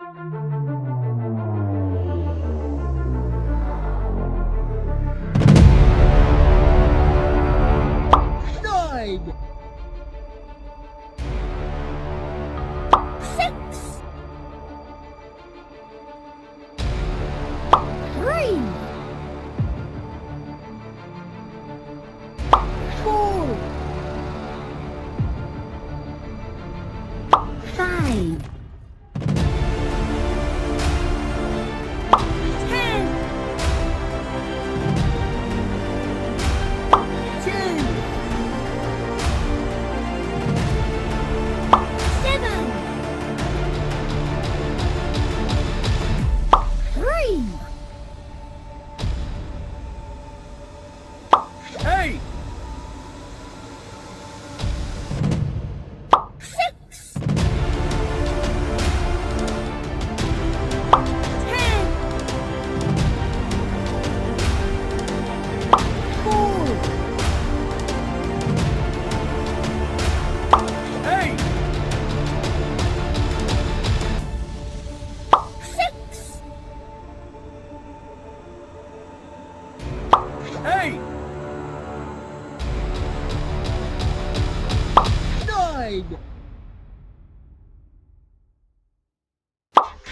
Nine. 6. 3. 4. 5. 10. 2. 7. 3. 8. 6. 10. 4. 8. 6. 8. 9.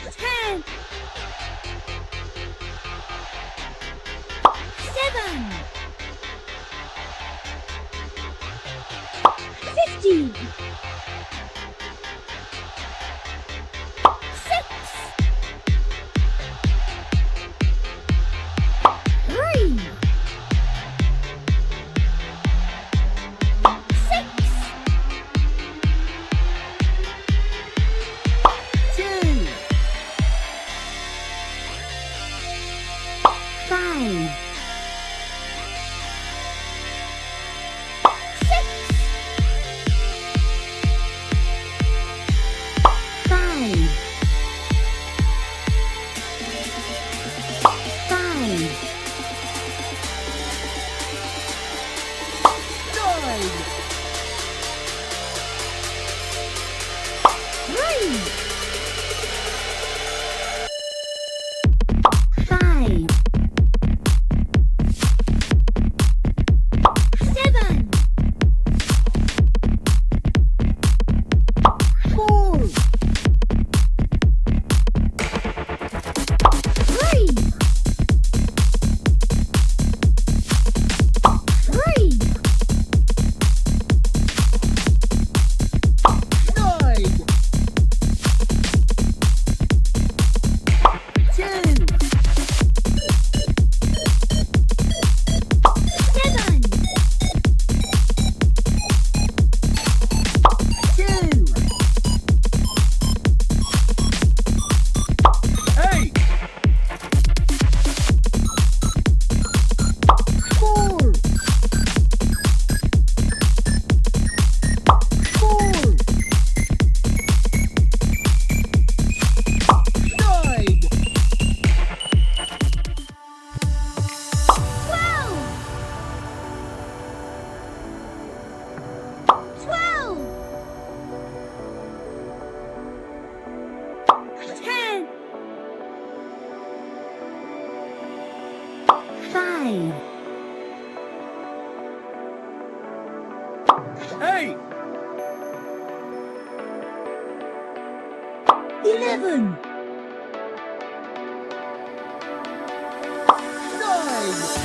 10. 7. 15. 6. 3. 6. 2. 5. 6. 5. 5. 9. 3. 5. 7. 4. 3. 3. 9. 2. 7. 2. 8. 4. 4. 9. 12. 10. 5. 8. 11. 9.